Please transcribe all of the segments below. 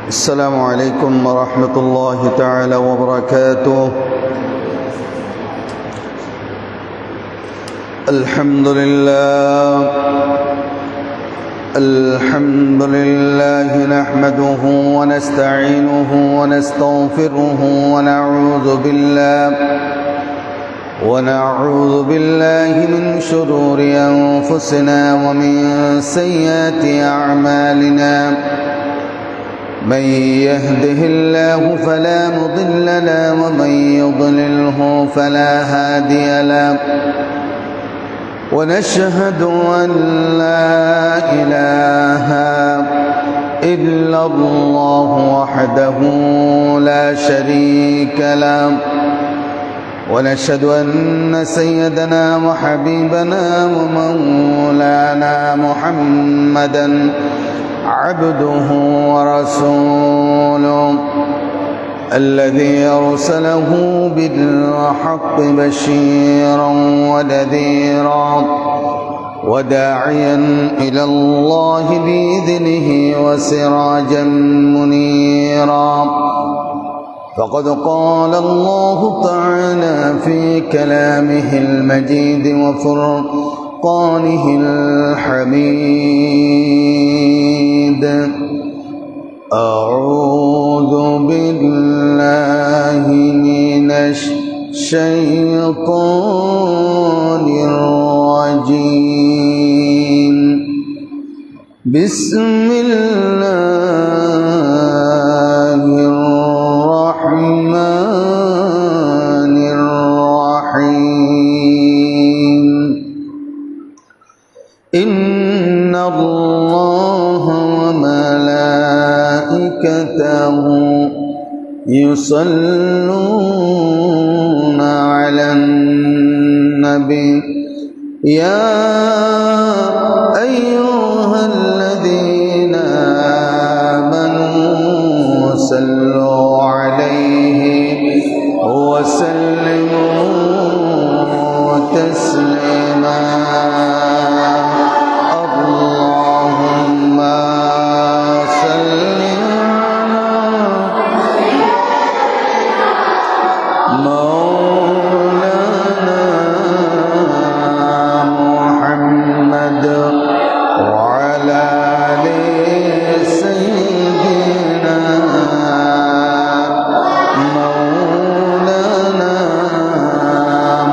السلام عليكم ورحمة الله تعالى وبركاته. الحمد لله نحمده ونستعينه ونستغفره ونعوذ بالله من شرور أنفسنا ومن سيئات أعمالنا. من يهده الله فلا مضل له ومن يضلله فلا هادي له. ونشهد أن لا إله إلا الله وحده لا شريك له. ونشهد أن سيدنا وحبيبنا ومولانا محمدا عبده ورسوله الذي أرسله بالحق بشيرا ونذيرا وداعيا إلى الله بإذنه وسراجا منيرا. فقد قال الله تعالى في كلامه المجيد وفرقانه الحميد: أعوذ بالله من الشيطان الرجيم. بسم الله الرحمن الرحيم. إن الله وملائكته يصلون على النبي يا أيها الذين آمنوا صلوا عليه وسلموا تسليما. اللهم صل على مولانا محمد وعلى آل سيدنا مولانا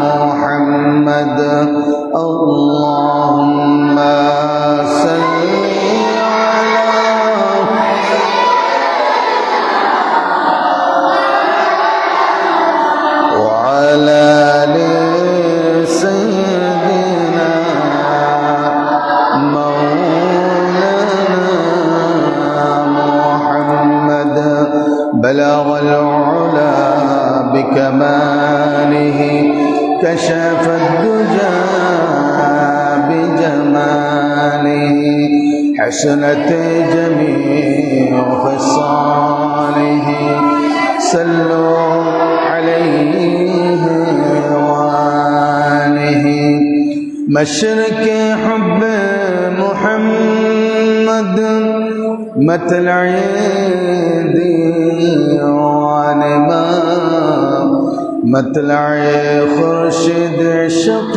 محمد. اللهم صل وعلى آل سيدنا مولانا محمد. بلغ العلا بكماله كشف الدجى بجماله حسنت جميع خصاله. صلوا عليه وآله. مشرق حب محمد مطلع ديوان ما مطلع خورشید شفاش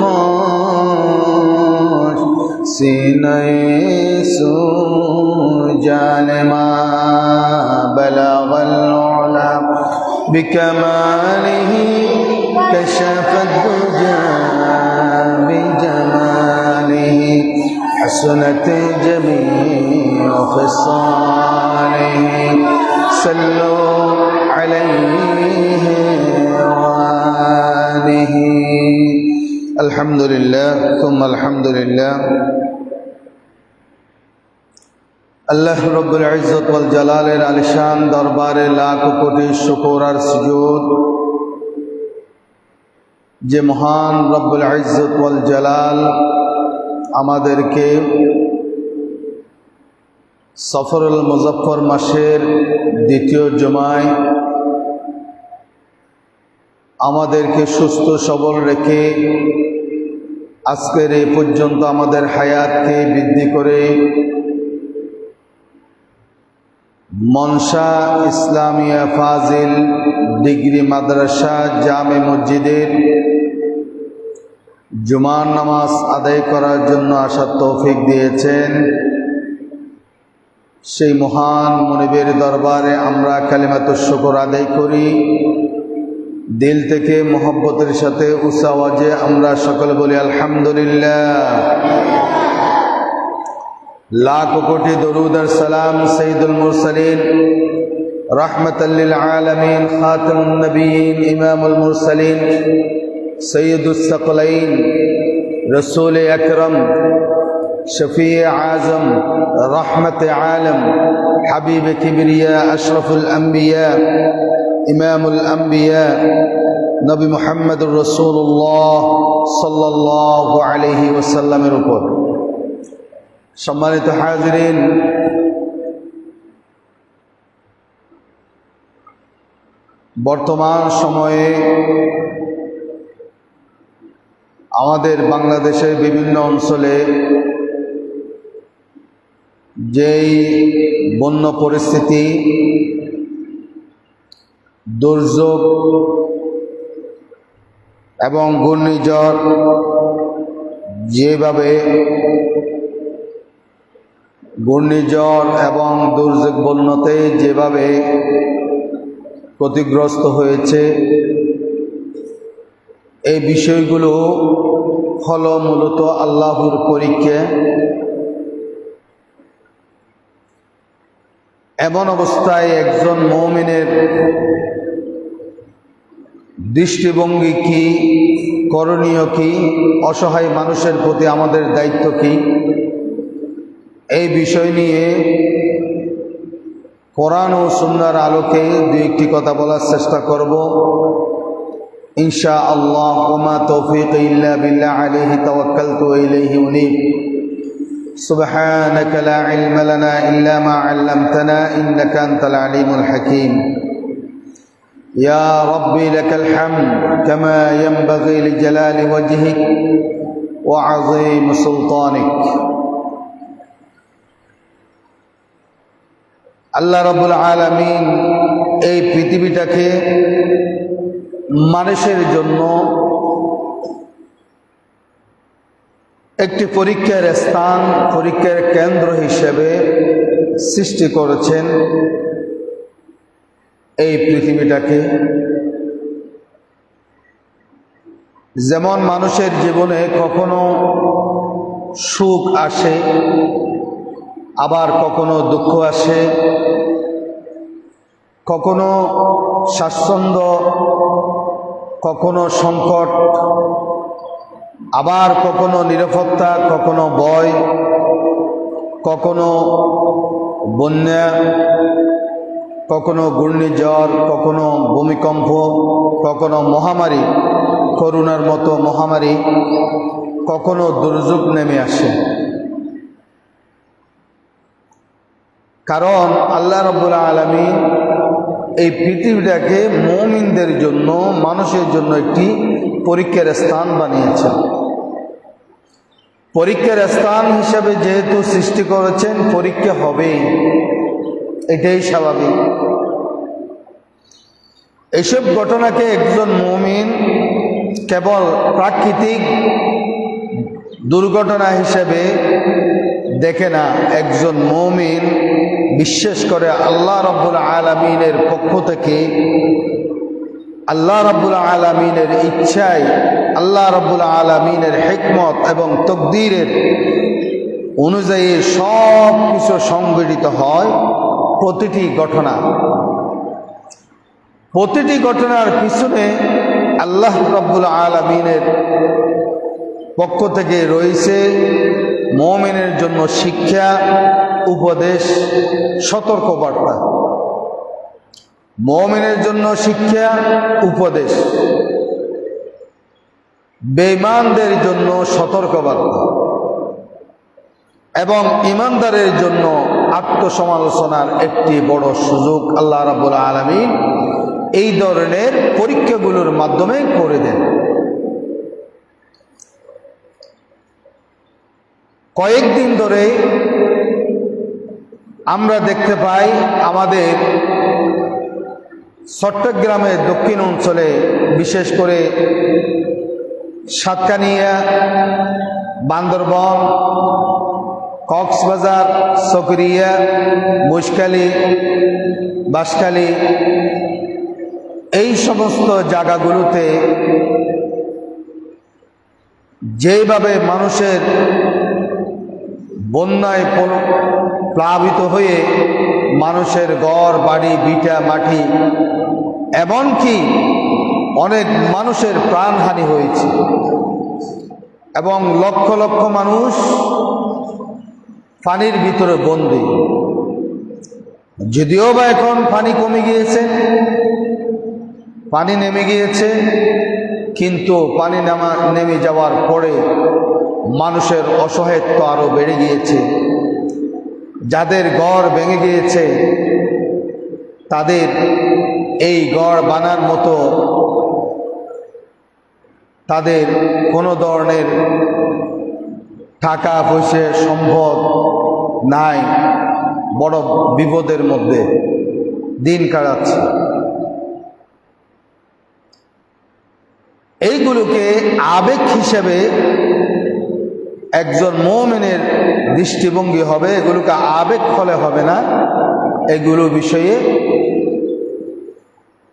سینہ سوجان ما. بلغ العلا بكماله كشف الدجى بجماله حسنت جميع خصاله. صلوا عليه وآله. الحمد لله ثم الحمد لله. আল্লাহ রব্বুল ইজ্জত ওয়াল জালালের আলিশান দরবারে লাখ কোটি শুকর আর সুজুদ যে মহান রব্বুল ইজ্জত ওয়াল জালাল আমাদেরকে সফরুল মুজফফর মাসের দ্বিতীয় জুমায় আমাদেরকে সুস্থ সবল রেখে আজকের এই পর্যন্ত আমাদের হায়াতকে বৃদ্ধি করে মনসা ইসলামিয়া ফাজিল ডিগ্রি মাদ্রাসা জামে মসজিদের জুমার নামাজ আদায় করার জন্য আসার তৌফিক দিয়েছেন, সেই মহান মুনিবের দরবারে আমরা কালিমাতুশ শুকর আদায় করি। দিল থেকে মোহব্বতের সাথে উঁচা আওয়াজে আমরা সকলে বলি আলহামদুলিল্লাহ। লাখ কোটি দরুদ আর সালাম সৈয়দুল মুরসালিন রাহমাতাল লিল আলামিন খাতামুন নবিয়্যিন ইমামুল মুরসালিন সৈয়দুস সাকলাইন রাসূল আকরাম শফি আজম রহমত আলম হাবিব কিবরিয়া আশরাফুল আম্বিয়া ইমামুল আম্বিয়া নবী মুহাম্মদুর রাসূলুল্লাহ সাল্লাল্লাহু আলাইহি ওয়াসাল্লামের উপর। সম্মানিত হাজিরিন, বর্তমান সময়ে আমাদের বাংলাদেশের বিভিন্ন অঞ্চলে যেই বন্য পরিস্থিতি, দুর্যোগ এবং ঘূর্ণিঝড় যেভাবে ঘূর্ণিঝড় এবং দুর্যোগ বন্যাতে যেভাবে ক্ষতিগ্রস্ত হয়েছে, এই বিষয়গুলো হলো মূলত আল্লাহর পরীক্ষা। এমন অবস্থায় একজন মুমিনের দৃষ্টিভঙ্গি কি, করণীয় কি, অসহায় মানুষের প্রতি আমাদের দায়িত্ব কি, এই বিষয় নিয়ে কোরআন ও সুন্নাহর আলোকে দুই একটি কথা বলার চেষ্টা করব ইনশাআল্লাহ। ওমা তৌফিক ইল্লা বিল্লাহ আলাইহি তাওয়াক্কালতু ওয়া ইলাইহি উনীব। সুবহানাকা লা ইলমা লানা ইল্লা মা 'আল্লামতানা ইন্নাকা আনতাল আলিমুল হাকীম। ইয়া রাব্বি লাকাল হামদ কামা ইয়ানবাগি লিজালালি ওয়াজহিক ওয়া 'আযীম সুলতানিক। আল্লাহ রাব্বুল আলামিন এই পৃথিবীটাকে মানুষের জন্য একটি পরীক্ষার স্থান, পরীক্ষার কেন্দ্র হিসেবে সৃষ্টি করেছেন। এই পৃথিবীটাকে যেমন মানুষের জীবনে কখনো সুখ আসে, আবার কখনো দুঃখ আসে, কখনো স্বাচ্ছন্দ্য, কখনো সংকট, আবার কখনো নিরাপত্তা, কখনো ভয়, কখনো বন্যা, কখনো ঘূর্ণিঝড়, কখনো ভূমিকম্প, কখনো মহামারী, করোনার মতো মহামারী, কখনো দুর্যোগ নেমে আসে। কারণ আল্লাহ রাব্বুল আলামিন এই পৃথিবীটাকে মুমিনদের জন্য, মানুষের জন্য একটি পরীক্ষার স্থান বানিয়েছেন। পরীক্ষার স্থান হিসাবে যেহেতু সৃষ্টি করেছেন, পরীক্ষা হবেই, এটাই স্বাভাবিক। এইসব ঘটনাকে একজন মুমিন কেবল প্রাকৃতিক দুর্ঘটনা হিসেবে দেখে না, একজন মুমিন বিশ্বাস করে আল্লাহ রাব্বুল আলামিনের পক্ষ থেকে, আল্লাহ রাব্বুল আলামিনের ইচ্ছায়, আল্লাহ রাব্বুল আলামিনের হিকমত এবং তকদীরের অনুযায়ী সব কিছু সংঘটিত হয়। প্রতিটি ঘটনার পিছনে আল্লাহ রাব্বুল আলামিনের পক্ষ থেকে রয়েছে মুমিনের জন্য শিক্ষা, উপদেশ, সতর্কবার্তা। মুমিনের জন্য শিক্ষা, উপদেশ, বেঈমানদের জন্য সতর্কবার্তা এবং ঈমানদারের জন্য আত্মসমালোচনার একটি বড় সুযোগ আল্লাহ রাব্বুল আলামিন এই ধরনের পরীক্ষাগুলোর মাধ্যমে করে দেন। কয়েকদিন ধরে আমরা দেখতে পাই আমাদের চট্টগ্রামের দক্ষিণ অঞ্চলে, বিশেষ করে সাতকানিয়া, বান্দরবন, কক্সবাজার, চকরিয়া, মহেশখালী, বাঁশখালী, এই সমস্ত জায়গাগুলোতে যেভাবে মানুষের বন্যায় প্লাবিত হয়ে মানুষের ঘর বাড়ি ভিটা মাটি, এমনকি অনেক মানুষের প্রাণহানি হয়েছে এবং লক্ষ লক্ষ মানুষ পানির ভিতরে বন্দী। যদিও বা এখন পানি কমে গিয়েছে, পানি নেমে গিয়েছে, কিন্তু পানি নেমে যাওয়ার পরে মানুষের অসহায়ত্ব আরো বেড়ে গিয়েছে। যাদের ঘর ভেঙে গিয়েছে তাদের এই ঘর বানার মতো তাদের কোনো ধরনের টাকা পয়সা সম্পদ নাই, বড় বিপদের মধ্যে দিন কাটাচ্ছে। এইগুলোকে আবেগ হিসেবে একজন মুমিনের দৃষ্টিভঙ্গি হবে, এগুলোকে আবেগ ফলে হবে না এগুলো বিষয়ে,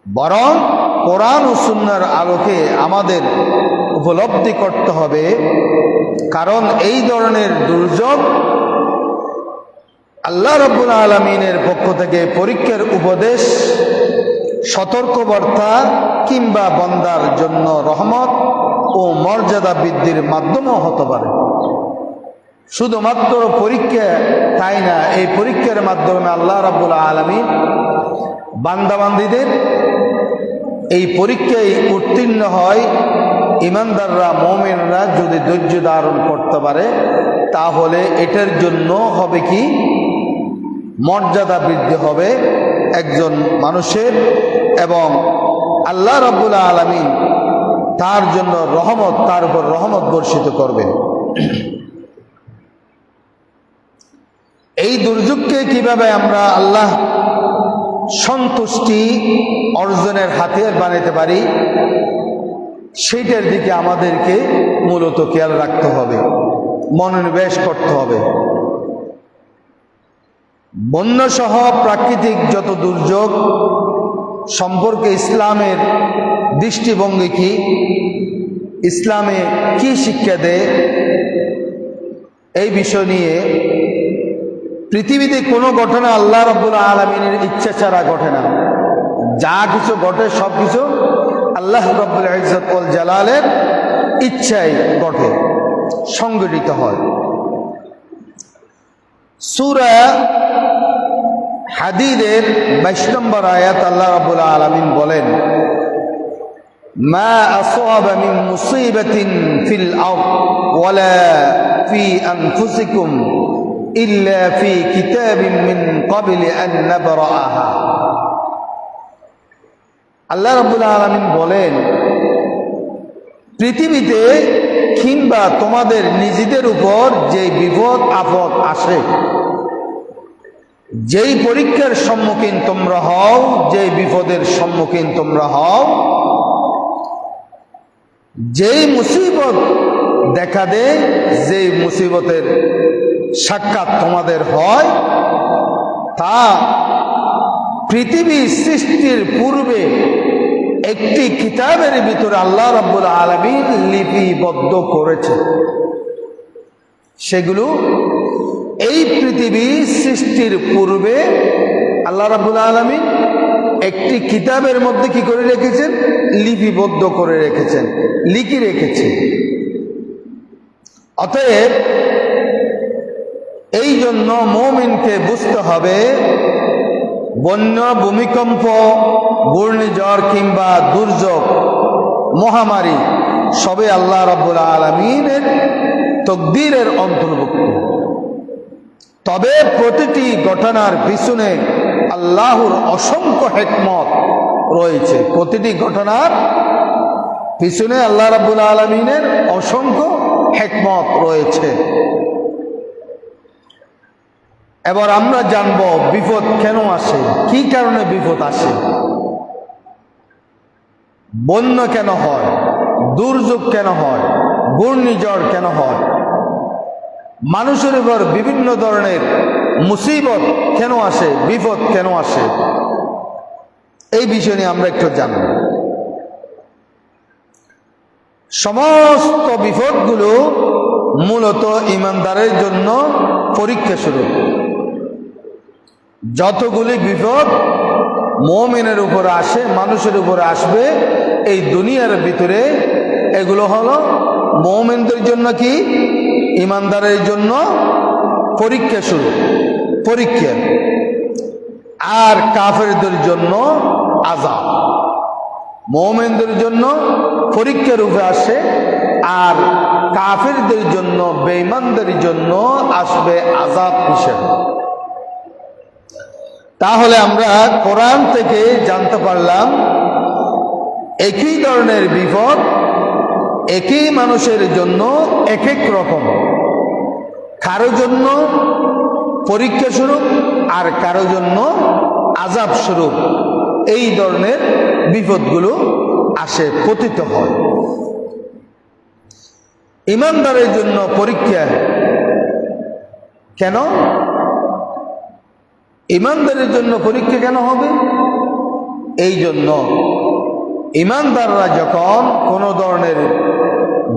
বরং কোরআন ও সুন্নাহর আলোকে আমাদের উপলব্ধি করতে হবে। কারণ এই ধরনের দুর্যোগ আল্লাহ রাব্বুল আলামিনের পক্ষ থেকে পরীক্ষার উপদেশ, সতর্কবার্তা কিংবা বান্দার জন্য রহমত ও মর্যাদা বৃদ্ধির মাধ্যমও হতে পারে। শুধুমাত্র পরীক্ষা তাই না, এই পরীক্ষার মাধ্যমে আল্লাহ রাব্বুল আলামিন বান্দাবান্দীদের এই পরীক্ষায় উত্তীর্ণ হয় ইমানদাররা, মুমিনরা যদি ধৈর্য ধারণ করতে পারে তাহলে এটার জন্য হবে কি মর্যাদা বৃদ্ধি হবে একজন মানুষের, এবং আল্লাহ রাব্বুল আলামিন তার জন্য রহমত, তার উপর রহমত বর্ষিত করবেন। এই দুর্যোগকে কিভাবে আমরা আল্লাহ সন্তুষ্টি অর্জনের হাতিয়ার বানাতে পারি সেইটার দিকে আমাদেরকে মূলত খেয়াল রাখতে হবে, মনোনিবেশ করতে হবে। বন্যাসহ প্রাকৃতিক যত দুর্যোগ সম্পর্কে ইসলামের দৃষ্টিভঙ্গি কি, ইসলামে কি শিক্ষা দেয়, এই বিষয় নিয়ে পৃথিবীতে কোনো ঘটনা আল্লাহ রাব্বুল আলামিনের ইচ্ছা ছাড়া ঘটে না। যা কিছু ঘটে সব কিছু আল্লাহ রাব্বুল ইজ্জত ওয়াল জালালের ইচ্ছায় ঘটে, সংগঠিত হয়। সূরা হাদীদের 22 নম্বর আয়াত আল্লাহ রাব্বুল আলামিন বলেন, মা আসাবা মিন মুসিবাতিন ফিল আরদ ওয়ালা ফি আনফুসিকুম ইল্লা ফি কিতাবিন মিন ক্বাবলি আন নাবরাআহা। আল্লাহ রাব্বুল আলামিন বলেন, পৃথিবীতে কিংবা তোমাদের নিজেদের উপর যে বিপদ আপদ আসে, যেই পরীক্ষার সম্মুখীন তোমরা হও, যেই বিপদের সম্মুখীন তোমরা হও, যেই মুসিবত দেখা দেয়, যেই মুসিবতের সাক্ষাৎ তোমাদের হয়, তা পৃথিবী সৃষ্টির পূর্বে একটি কিতাবের ভিতরে আল্লাহ রাব্বুল আলামিন লিপিবদ্ধ করেছে। সেগুলো এই পৃথিবী সৃষ্টির পূর্বে আল্লাহ রাব্বুল আলামিন একটি কিতাবের মধ্যে কি করে রেখেছেন, লিপিবদ্ধ করে রেখেছেন, লিখে রেখেছেন। অতএব এই জন্য মুমিনকে বুঝতে হবে বন্যা, ভূমিকম্প, ঘূর্ণিঝড় কিংবা দুর্যোগ, মহামারী সবে আল্লাহ রাব্বুল আলামিনের তকদীরের অন্তর্ভুক্ত। তবে প্রতিটি ঘটনার পিছনে আল্লাহর অসংখ্য হিকমত রয়েছে। প্রতিটি ঘটনার পিছনে আল্লাহ রাব্বুল আলামিনের অসংখ্য হিকমত রয়েছে। এবার আমরা জানব বিপদ কেন আসে, কি কারণে বিপদ আসে, বন্যা কেন হয়, দুর্যোগ কেন হয়, ঘূর্ণিঝড় কেন হয়, মানুষের উপর বিভিন্ন ধরনের মুসিবত কেন আসে, বিপদ কেন আসে, এই বিষয় নিয়ে আমরা একটু জানব। সমস্ত বিপদগুলো মূলত ঈমানদারের জন্য পরীক্ষা স্বরূপ। যতগুলি বিপদ মুমিনের উপরে আসে, মানুষের উপরে আসবে এই দুনিয়ার ভিতরে, এগুলো হলো মুমিনদের জন্য কি, ঈমানদারের জন্য পরীক্ষা স্বরূপ, পরীক্ষা। আর কাফেরদের জন্য আযাব। মুমিনদের জন্য পরীক্ষা রূপে আসে, আর কাফেরদের জন্য, বেঈমানদের জন্য আসবে আযাব হিসেবে। তাহলে আমরা কোরআন থেকে জানতে পারলাম একই ধরনের বিপদ একই মানুষের জন্য এক এক রকম, কারো জন্য পরীক্ষা স্বরূপ আর কারো জন্য আযাব স্বরূপ। এই ধরনের বিপদগুলো আসে, পতিত হয়। ঈমানদারের জন্য পরীক্ষা কেন? ঈমানদারের জন্য পরীক্ষা কেন হবে? এই জন্য ঈমানদাররা যখন কোনো ধরনের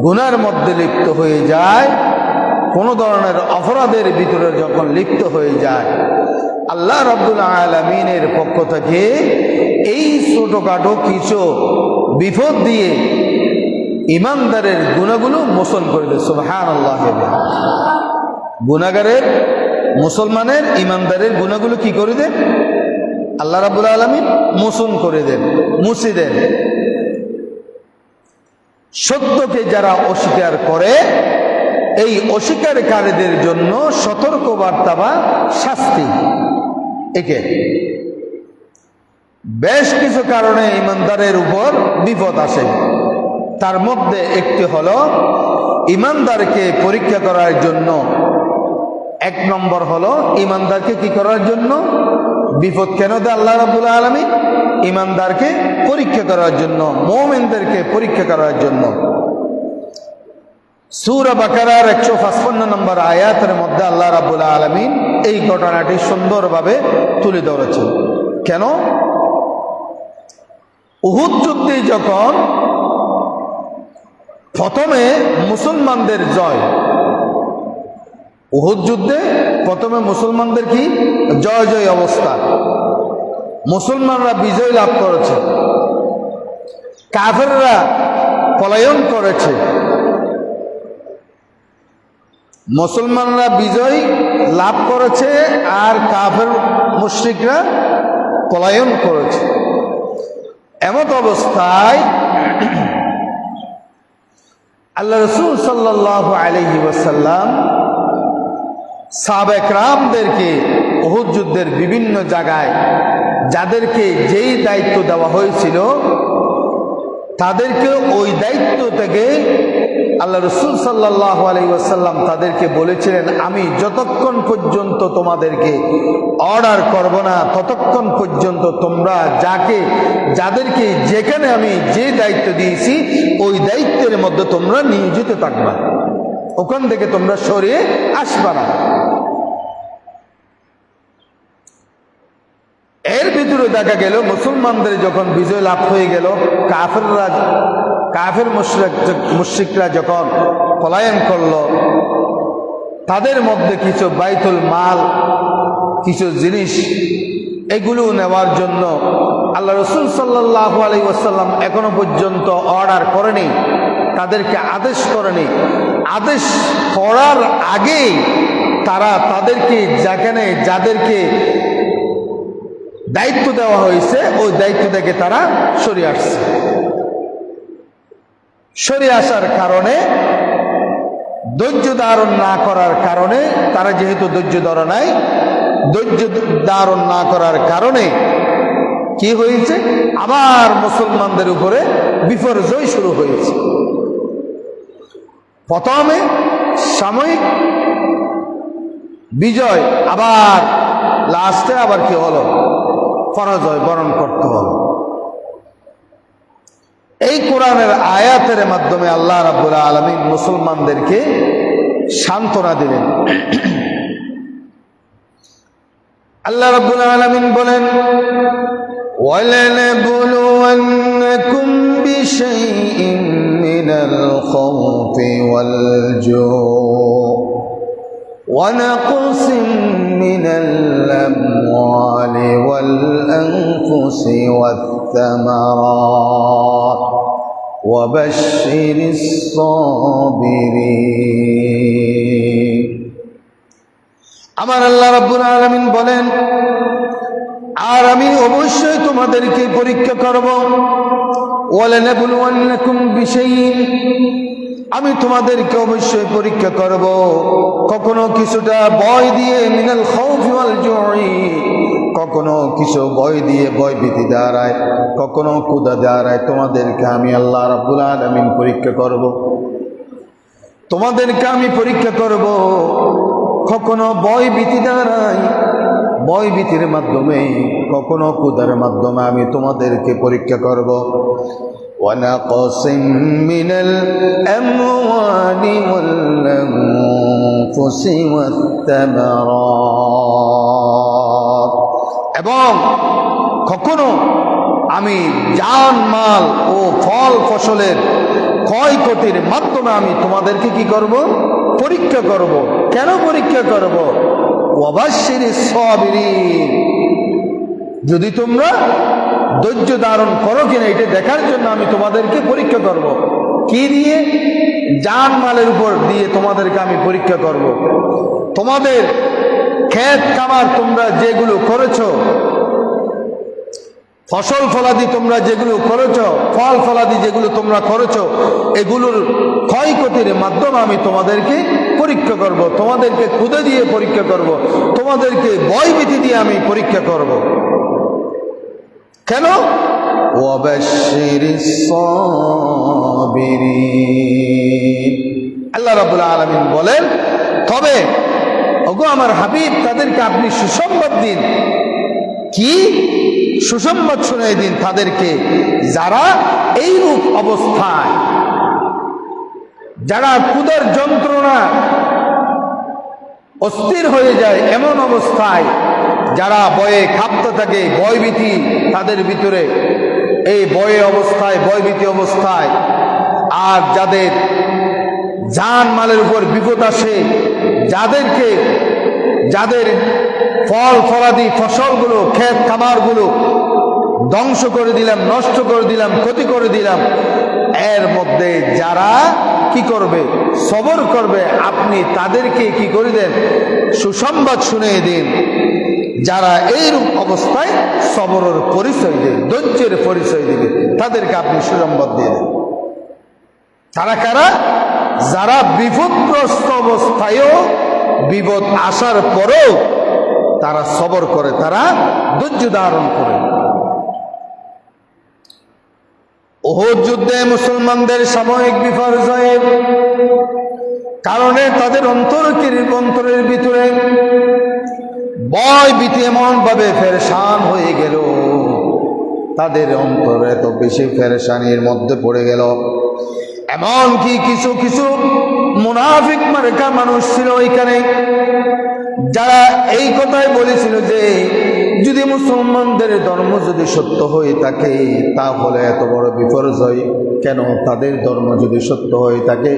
গুনার মধ্যে লিপ্ত হয়ে যায়, কোনো ধরনের অপরাধের ভিতরে যখন লিপ্ত হয়ে যায়, আল্লাহ রাব্বুল আলামিনের পক্ষ থেকে এই ছোটখাটো কিছু বিপদ দিয়ে ঈমানদারের গুনাহগুলো মোচন করে দেয়। সুবহানাল্লাহ। গুনাহগারের, মুসলমানের, ঈমানদারের গুনাহগুলো কি করে দেন? আল্লাহ রাব্বুল আলামিন মোচন করে দেন, মুছে দেন। সত্যকে যারা অস্বীকার করে, এই অস্বীকারীদের জন্য সতর্কবার্তা বা শাস্তি। একে বেশ কিছু কারণে ঈমানদারের উপর বিপদ আসে। তার মধ্যে একটি হলো ঈমানদারকে পরীক্ষা করার জন্য। এক নম্বর হলো ঈমানদারকে কি করার জন্য? বিপদ কেন দেয় আল্লাহ রাব্বুল আলামিন? ঈমানদারকে পরীক্ষা করার জন্য, মুমিনদেরকে পরীক্ষা করার জন্য। সূরা বাকারার 155 নম্বর আয়াতের মধ্যে আল্লাহ রাব্বুল আলামিন এই ঘটনাটি সুন্দরভাবে তুলে ধরেছেন। কেন? উহুদ যুদ্ধে যখন প্রথমে মুসলমানদের জয়, উহুদ যুদ্ধে প্রথমে মুসলমানদের কি জয় জয় অবস্থা, মুসলমানরা বিজয় লাভ করেছে, কাফেররা পলায়ন করেছে। মুসলমানরা বিজয় লাভ করেছে আর কাফের মুশরিকরা পলায়ন করেছে। এমত অবস্থায় আল্লাহ রাসূল সাল্লাল্লাহু আলাইহি ওয়াসাল্লাম সাহাবা কেরামদেরকে উহুদ যুদ্ধের বিভিন্ন জায়গায় যাদেরকে যেই দায়িত্ব দেওয়া হয়েছিল, তাদেরকে ওই দায়িত্ব থেকে আল্লাহ রাসূল সাল্লাল্লাহু আলাইহি ওয়াসাল্লাম তাদেরকে বলেছিলেন, আমি যতক্ষণ পর্যন্ত তোমাদেরকে অর্ডার করব না, ততক্ষণ পর্যন্ত তোমরা যাদেরকে যেখানে আমি যে দায়িত্ব দিয়েছি ওই দায়িত্বের মধ্যে তোমরা নিয়োজিত থাকবা, ওখান থেকে তোমরা সরিয়ে আসবা না। এর ভিতরে দেখা গেল মুসলমানদের যখন বিজয় লাভ হয়ে গেল, কাফের মুশরিকরা যখন পলায়ন করলো, তাদের মধ্যে কিছু বাইতুল মাল, কিছু জিনিস, এগুলো নেওয়ার জন্য আল্লাহ রাসূল সাল্লাল্লাহু আলাইহি ওয়াসাল্লাম এখনো পর্যন্ত অর্ডার করেনি, তাদেরকে আদেশ করেনি। আদেশ করার আগেই তারা তাদেরকে যাদেরকে দায়িত্ব দেওয়া হয়েছে ওই দায়িত্ব থেকে তারা সরে আসছে। সরে আসার কারণে, ধৈর্য ধারণ না করার কারণে, তারা যেহেতু ধৈর্য ধরে নাই, ধৈর্য ধারণ না করার কারণে কি হয়েছে, আবার মুসলমানদের উপরে বিপর্যয় শুরু হয়েছে। প্রথমে সাময়িক বিজয়, আবার লাস্টে আবার কি হলো, পরাজয় বরণ করতে হলো। এই কোরআনের আয়াতের মাধ্যমে আল্লাহ রাব্বুল আলামিন মুসলমানদেরকে সান্ত্বনা দিলেন। আল্লাহ রাব্বুল আলামিন বলেন, وَلَنَبْلُوَنَّكُمْ بِشَيْءٍ مِّنَ الْخَوْفِ وَالْجُوعِ وَنَقْصٍ مِّنَ الْأَمْوَالِ وَالْأَنفُسِ وَالثَّمَرَاتِ وَبَشِّرِ الصَّابِرِينَ। আমার আল্লাহ রাব্বুল আলামিন বলেন, আর আমি অবশ্যই তোমাদেরকে পরীক্ষা করব। ওয়ালানাবলুওয়ান্নাকুম বিশাইইন, আমি তোমাদেরকে অবশ্যই পরীক্ষা করব কখনো কিছুটা ভয় দিয়ে, মিনাল খাউফি ওয়াল জুই, কখনো কিছু ভয় দিয়ে, ভয় ভীতি দ্বারায়, কখনো ক্ষুধা দ্বারায় তোমাদেরকে আমি আল্লাহ রাব্বুল আলামিন পরীক্ষা করব। তোমাদেরকে আমি পরীক্ষা করব কখনো ভয় ভীতি দ্বারায়, ভয় ভীতির মাধ্যমে, কখনো ক্ষুধার মাধ্যমে আমি তোমাদেরকে পরীক্ষা করব। ওয়ানাকসিম মিনাল আমওয়ালি ওয়াল আনফুসি ওয়াত তামারাত, এবং কখনো আমি জান মাল ও ফল ফসলের ক্ষয়ক্ষতির মাধ্যমে আমি তোমাদেরকে কি করব, পরীক্ষা করব। কেন পরীক্ষা করব? ওয়াবাশশিরিস সাবিরিন, যদি তোমরা ধৈর্য ধারণ করো কিনা এটা দেখার জন্য আমি তোমাদেরকে পরীক্ষা করব। কি দিয়ে? জান মালের উপর দিয়ে তোমাদেরকে আমি পরীক্ষা করব। তোমাদের ক্ষেত খামার তোমরা যেগুলো করেছো, ফসল ফলাদি তোমরা যেগুলো করেছো, ফল ফলাদি যেগুলো তোমরা করেছো, এগুলোর ক্ষয়ক্ষতির মাধ্যমে আমি তোমাদেরকে পরীক্ষা করব। তোমাদেরকে ক্ষুধা দিয়ে পরীক্ষা করব, তোমাদেরকে ভয়ভীতি দিয়ে আমি পরীক্ষা করব। কেন? ওয়াবাশশিরিস সাবিরিন, আল্লাহ রাব্বুল আলামিন বলেন, তবে ওগো আমার হাবিব, তাদেরকে আপনি সুসংবাদ দিন। কি সুসংবাদ শুনিয়ে দিন তাদেরকে, যারা এইরূপ অবস্থায়, যারা ক্ষুধার যন্ত্রণা অস্থির হয়ে যায় এমন অবস্থায়, যারা ভয়ে কাঁপতে থাকে, ভয়ভীতি তাদের ভিতরে, এই ভয়ে অবস্থায়, ভয়ভীতি অবস্থায়, আর যাদের জান মালের উপর বিপদ আসে, যাদের ফল ফলাদি ফসলগুলো, ক্ষেত খামারগুলো ধ্বংস করে দিলাম, নষ্ট করে দিলাম, ক্ষতি করে দিলাম, এর মধ্যে যারা কি করবে, সবর করবে, আপনি তাদেরকে কি করে দেন, সুসংবাদ শুনিয়ে দিন। যারা এইরূপ অবস্থায় সবরের পরিচয় দেবে, ধৈর্যের পরিচয় দেবে, তাদেরকে আপনি সুসংবাদ দিয়ে দেন। তারা কারা? যারা বিপদগ্রস্ত অবস্থায়ও, বিপদ আসার পরেও তারা সবর করে, তারা ধৈর্য ধারণ করে। উহুদ যুদ্ধে মুসলমানদের সাময়িক বিপর্যয়ের কারণে তাদের অন্তরের ভিতরে ভয় ভীতি এমন ভাবে পেরেশান হয়ে গেল, তাদের অন্তর এত বেশি পেরেশানির মধ্যে পড়ে গেল, এমনকি কিছু কিছু মুনাফিক মার্কা মানুষ ছিল ওইখানে, যারা এই কথাই বলেছিল যে যদি মুসলমানদের ধর্ম যদি সত্য হয়ে থাকে তাহলে এত বড় বিপর্যয় কেন? তাদের ধর্ম যদি সত্য হয়ে থাকে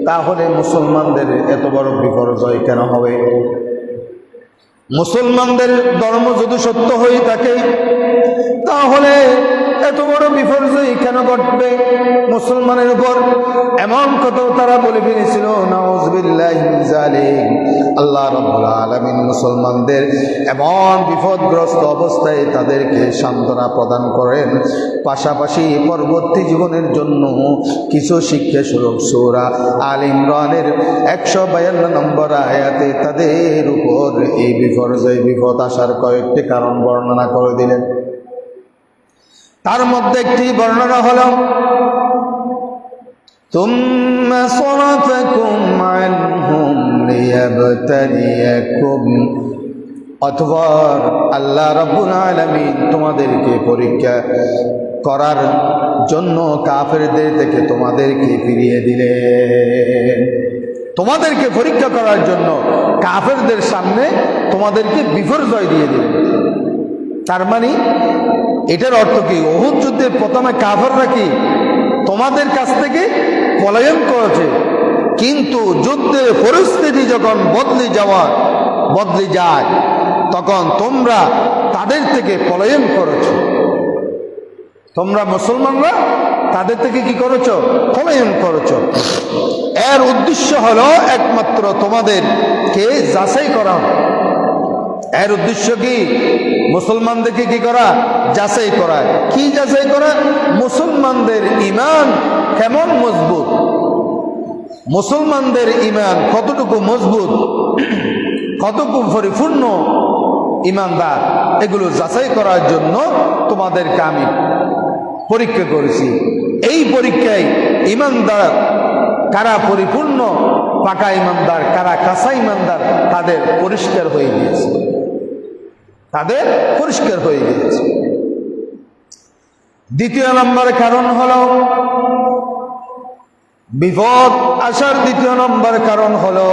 তাহলে মুসলমানদের এত বড় বিপর্যয় কেন হবে? মুসলমানদের ধর্ম যদি সত্য হয়ে থাকে তাহলে এত বড় বিপর্যয় কেন ঘটবে মুসলমানের উপর? এমন কথা তারা বলে ফেলেছিল। নাউযুবিল্লাহি মিন যালিক। আল্লাহ রাব্বুল আলামিন মুসলমানদের এমন বিপদগ্রস্ত অবস্থায় তাদেরকে সান্ত্বনা প্রদান করেন, পাশাপাশি পরবর্তী জীবনের জন্য কিছু শিক্ষা স্বরূপ সূরা আল ইমরানের 152 নম্বর আয়াতে তাদের উপর এই বিপর্যয়, বিপদ আসার কয়েকটি কারণ বর্ণনা করে দিলেন। তার মধ্যে একটি বর্ণনা হল ثم صرفكم عنهم লিয়াবতালিয়াকুম, অতঃপর আল্লাহ রাব্বুল আলামিন তোমাদেরকে পরীক্ষা করার জন্য কাফেরদের থেকে তোমাদেরকে ফিরিয়ে দিলেন। তোমাদেরকে পরীক্ষা করার জন্য কাফেরদের সামনে তোমাদেরকে বিপর্যয় দিয়ে দিলেন। তার মানে এটার অর্থ কি? উহুদ যুদ্ধের প্রথমে কাফেররা কি তোমাদের কাছ থেকে পলায়ন করেছে, কিন্তু যুদ্ধের পরিস্থিতি যখন বদলে যায় তখন তোমরা তাদের থেকে পলায়ন করেছো। তোমরা মুসলমানরা তাদের থেকে কি করেছো? পলায়ন করেছো। এর উদ্দেশ্য হলো একমাত্র তোমাদেরকে যাচাই করা। এর উদ্দেশ্য কি? মুসলমানদেরকে কি করা? যাচাই করা। কি যাচাই করা? মুসলমানদের ঈমান কেমন মজবুত, মুসলমানদের ঈমান কতটুকু মজবুত, কতটুকু পরিপূর্ণ ঈমানদার, এগুলো যাচাই করার জন্য তোমাদেরকে আমি পরীক্ষা করেছি। এই পরীক্ষায় ঈমানদার কারা পরিপূর্ণ পাকা ঈমানদার, কারা কাঁচা ঈমানদার, তাদের পরিষ্কার হয়ে গিয়েছে, তাদের পরিষ্কার হয়ে গিয়েছে। দ্বিতীয় নম্বর কারণ হলো বিপদ আসার দ্বিতীয় নম্বর কারণ হলো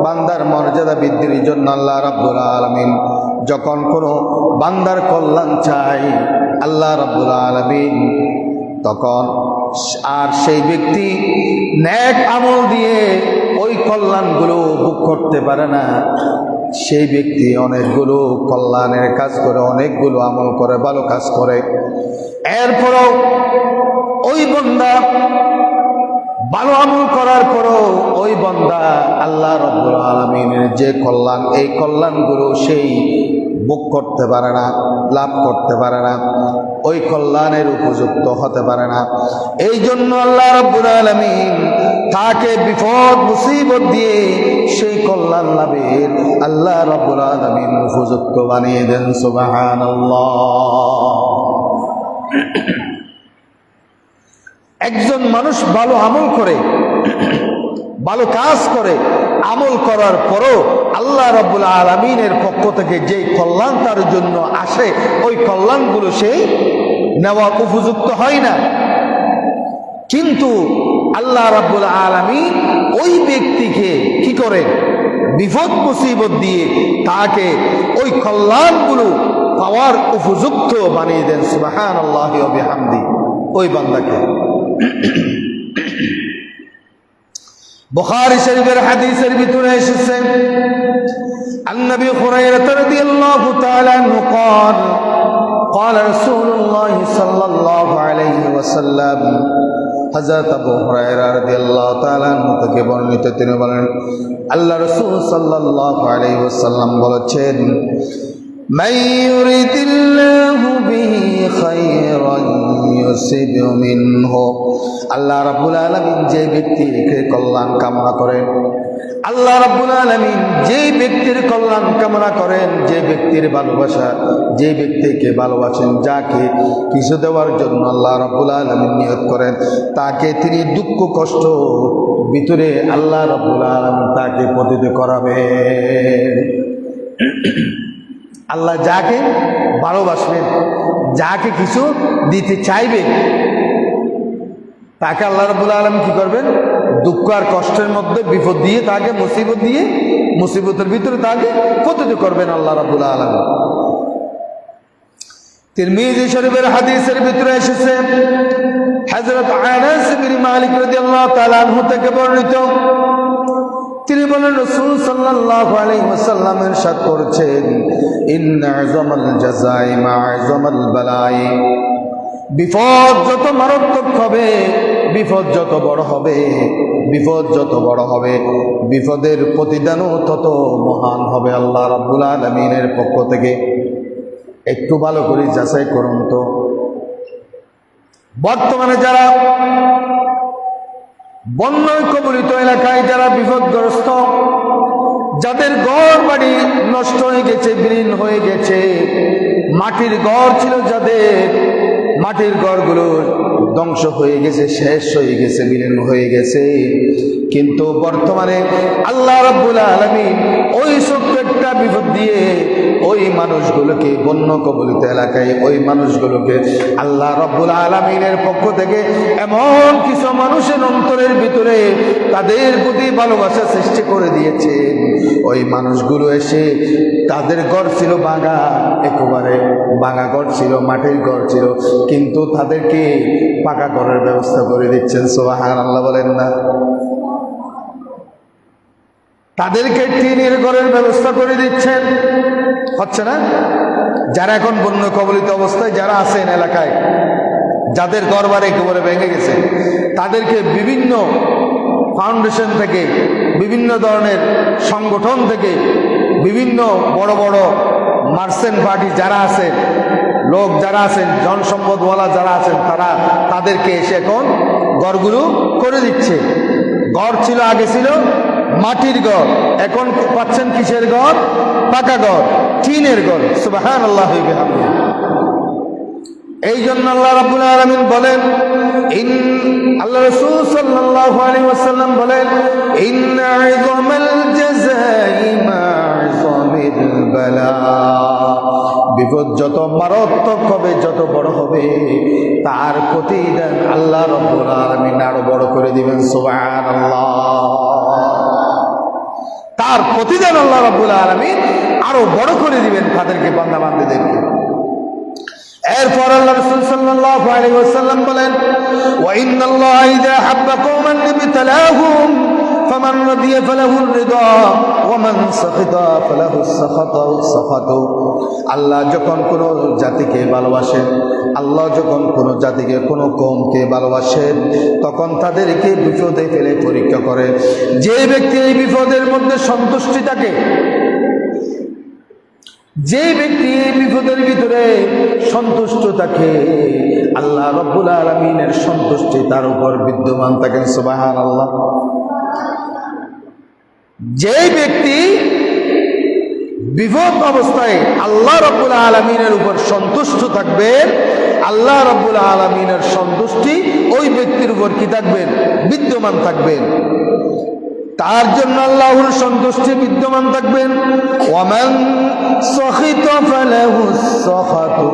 বান্দার মর্যাদা বৃদ্ধির জন্য আল্লাহ রাব্বুল আলামিন যখন কোনো বান্দার কল্যাণ চায় আল্লাহ রাব্বুল আলামিন তখন আর সেই ব্যক্তি নেক আমল দিয়ে ওই কল্যাণগুলো ভোগ করতে পারে না। সেই ব্যক্তি অনেকগুলো কল্যাণের কাজ করে, অনেকগুলো আমল করে, ভালো কাজ করে, এরপরও ওই বান্দা ভালো আমল করার পরও ওই বান্দা আল্লাহ রাব্বুল আলামিনের যে কল্যাণ, এই কল্যাণগুলো সেই ভোগ করতে পারে না, লাভ করতে পারে না, ওই কল্যাণের উপযুক্ত হতে পারে না। এই জন্য আল্লাহ রাব্বুল আলামিন তাকে বিপদ মুসিবত দিয়ে সেই কল্যাণ লাভের আল্লাহ রাব্বুল আলামিন উপযুক্ত বানিয়ে দেন। সুবহানাল্লাহ। একজন মানুষ ভালো আমল করে, ভালো কাজ করে, আমল করার পরও আল্লাহ রাব্বুল আলামিনের পক্ষ থেকে যে কল্যাণ তার জন্য আসে, ওই কল্যাণগুলো সেই নেওয়ার উপযুক্ত হয় না। কিন্তু আল্লাহ রাব্বুল আলামিন ওই ব্যক্তিকে কি করে? বিপদ মুসিবত দিয়ে তাকে ওই কল্যাণগুলো পাওয়ার উপযুক্ত বানিয়ে দেন। সুবহানাল্লাহি ওয়া বিহামদি। ওই বান্দাকে বুখারী শরীফের হাদিসের ভিতরে এসেছে আন নবী হুরায়রা রাদিয়াল্লাহু তাআলা আনহু قال قال رسول الله صلى الله عليه وسلم। হযরত আবু হুরায়রা রাদিয়াল্লাহু তাআলা আনহু থেকে বর্ণিত, তিনি বলেন আল্লাহ রাসূল সাল্লাল্লাহু আলাইহি ওয়াসাল্লাম বলেছেন, মান ইউরিদিল্লাহু বিহি খায়রান ইউসিব মিনহু। আল্লাহ রাব্বুল আলামিন যে ব্যক্তিকে কল্যাণ কামনা করেন, আল্লাহ রাব্বুল আলামিন যে ব্যক্তির কল্যাণ কামনা করেন, যে ব্যক্তির ভালোবাসা, যে ব্যক্তিকে ভালোবাসেন, যাকে কিছু দেওয়ার জন্য আল্লাহ রাব্বুল আলামিন নিয়ত করেন, তাকে তিনি দুঃখ কষ্ট ভিতরে আল্লাহ রাব্বুল আলামিন তাকে পতিত করাবেন। আল্লাহ যাকে ভালোবাসবেন, যাকে কিছু দিতে চাইবেন, তাকে আল্লাহ রাব্বুল আলামিন কি করবেন? দুঃখ আর কষ্টের মধ্যে বিপদ দিয়ে, তাকে মুসিবত দিয়ে, মুসিবতের ভিতরে তাকে পতিত করবেন আল্লাহ রাব্বুল আলামিন। তিরমিজি শরীফের হাদিসের ভিতরে এসেছে হযরত আনাস বিন মালিক রাদিয়াল্লাহু তাআলা আনহু থেকে বর্ণিত, তিনি বলেন রাসূল সাল্লাল্লাহু আলাইহি ওয়াসাল্লাম ইরশাদ করেছেন, ইন্না আযমাল জাযাই মা আযমাল বালাই। বিপদ যত মারাত্মক হবে, বিপদ যত বড় হবে, বিপদ যত বড় হবে, বিপদের প্রতিদানও তত মহান হবে আল্লাহ রাব্বুল আলামিনের পক্ষ থেকে। একটু ভালো করে যাচাই করুন তো, বর্তমানে যারা বন্যায় কবলিত এলাকায় যারা বিপদগ্রস্ত, যাদের ঘর বাড়ি নষ্ট হয়ে গেছে, বিলীন হয়ে গেছে, মাটির ঘর ছিল যাদের, মাটির ঘরগুলো ধ্বংস হয়ে গেছে, শেষ হয়ে গেছে, বিলীন হয়ে গেছে, কিন্তু বর্তমানে আল্লাহ রাব্বুল আলামিন ওই ছোট্ট একটা বিপদ দিয়ে ওই মানুষগুলোকে বন্য কবলিত এলাকায় ওই মানুষগুলোকে আল্লাহ রাব্বুল আলামিনের পক্ষ থেকে এমন কিছু মানুষের অন্তরের ভিতরে তাদের প্রতি ভালোবাসা সৃষ্টি করে দিয়েছে। ওই মানুষগুলো এসে তাদের ঘর ছিল ভাঙা, একেবারে ভাঙা ঘর ছিল, মাটির ঘর ছিল, কিন্তু তাদেরকে পাকা ঘরের ব্যবস্থা করে দিচ্ছেন। সুবহানাল্লাহ বলেন না? তাদেরকে টিনের ঘরের ব্যবস্থা করে দিচ্ছেন, হচ্ছে না? যারা এখন বন্য কবলিত অবস্থায় যারা আছেন এলাকায়, যাদের ঘর বাড়ি একেবারে ভেঙে গেছে, তাদেরকে বিভিন্ন ফাউন্ডেশন থেকে, বিভিন্ন ধরনের সংগঠন থেকে, বিভিন্ন বড় বড় মার্চেন্ট পার্টি যারা আছেন, লোক যারা আছেন, জনসম্পদওয়ালা যারা আছেন, তারা তাদেরকে এসে এখন ঘরগুলো করে দিচ্ছে। ঘর ছিল, আগে ছিল মাটির ঘর, এখন পাচ্ছেন কিসের ঘর? পাকা ঘর, টিনের ঘর। সুবহানাল্লাহ। এই জন্য আল্লাহ রাব্বুল আলামিন বলেন, আল্লাহ রাসূল সাল্লাল্লাহু আলাইহি ওয়াসাল্লাম বলেন, ইন্না ইযমাল জাযাই মা ইযমিল বালা। বিপদ যত মারাত্মক হবে, যত বড় হবে, তার প্রতিদান আল্লাহ রাব্বুল আলামিন আরো বড় করে দিবেন। সুবহানাল্লাহ। তার প্রতিদান আল্লাহ রাব্বুল আলামিন আরো বড় করে দিবেন তাদেরকে, বান্দা বান্দীদেরকে। এরপর আল্লাহ রাসূল সাল্লাল্লাহু আলাইহি ওয়াসাল্লাম বলেন, ওয়া ইন্নাল্লাহা ইযা হাব্বা কওমান ইবতালাহুম ফামান রাদিয়া ফালাহুর রিদা ওয়া মান সাখিতা ফালাহুস সাখাতু। আল্লাহ যখন কোনো জাতিকে ভালোবাসেন, আল্লাহ যখন কোনো জাতিকে, কোনো কওমকে ভালোবাসেন, তখন তাদেরকে বিপদে ফেলে পরীক্ষা করে। যে ব্যক্তি এই বিপদের মধ্যে সন্তুষ্টি থাকে, যে ব্যক্তি এই বিপদের ভিতরে সন্তুষ্ট থাকে, আল্লাহ রাব্বুল আলামিনের সন্তুষ্টি তার উপর বিদ্যমান থাকেন। সুবহানাল্লাহ। যে ব্যক্তি বিপদ অবস্থায় আল্লাহ রাব্বুল আলামিনের উপর সন্তুষ্ট থাকবে, আল্লাহ রাব্বুল আলামিনের সন্তুষ্টি ওই ব্যক্তির উপর কি থাকবেন? বিদ্যমান থাকবেন। তার জন্য আল্লাহর সন্তুষ্টি বিদ্যমান থাকবেন। ওয়ামান সাখিতা ফালাহুস সাখাতু।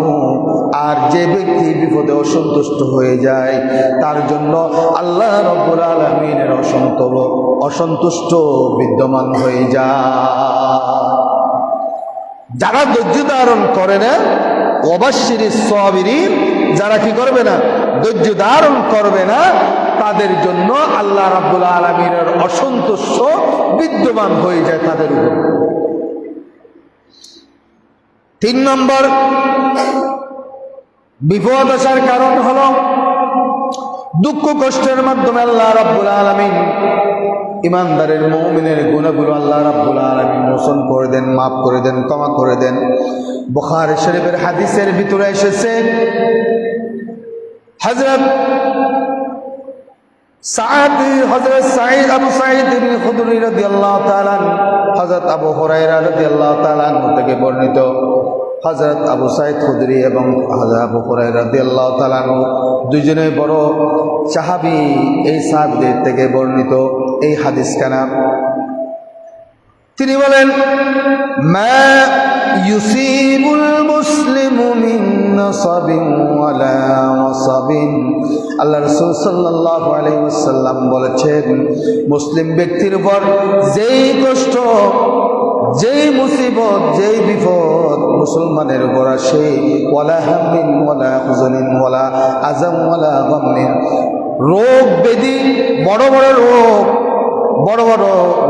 আর যে ব্যক্তি বিপদে অসন্তুষ্ট হয়ে যায়, তার জন্য আল্লাহ রাব্বুল আলামিনের অসন্তুষ্ট বিদ্যমান হয়ে যায়। যারা ধৈর্য ধারণ করে না, ওয়াবাশশিরিস সাবিরিন, যারা কি করবে না? ধৈর্য ধারণ করবে না, তাদের জন্য আল্লাহ রাব্বুল আলামিনের অসন্তুষ্ট বিদ্যমান হয়ে যায় তাদের উপর। 3 নম্বর বিপদ আসার কারণ হলো দুঃখ কষ্টের মাধ্যমে আল্লাহ রাব্বুল আলামিন ইমানদারের মুমিনের গুনাহগুলো আল্লাহ রাব্বুল আলামিন মোচন করে দেন, মাফ করে দেন, ক্ষমা করে দেন। বুখারী শরীফের হাদিসের ভিতরে এসেছে, হযরত আবু সাঈদ ইবনে খুদরি রাদিয়াল্লাহু তাআলা, হযরত আবু হুরায়রা রাদিয়াল্লাহু তাআলা থেকে বর্ণিত, হযরত আবু সাঈদ খুদরি এবং হযরত আবু হুরায়রা রাদিয়াল্লাহু তাআলা দুইজনে বড় সাহাবী। এই সাহাবীদের থেকে বর্ণিত এই হাদিস কানা। তিনি বলেন, মা ইউসিবুল মুসলিমু মিন নাসাবিন ওয়ালা ওয়াসাবিন। আল্লাহ রাসূল সাল্লাল্লাহু আলাইহি ওয়াসাল্লাম বলেছেন, মুসলিম ব্যক্তির উপর যেই কষ্ট, যেই মুসিবত, যেই বিপদ মুসলমানের উপর আসে, ওয়ালা হামিন ওয়ালা হুজনিন ওয়ালা আযাম ওয়ালা গামিন, রোগ ব্যাধি, বড় বড় রোগ, বড় বড়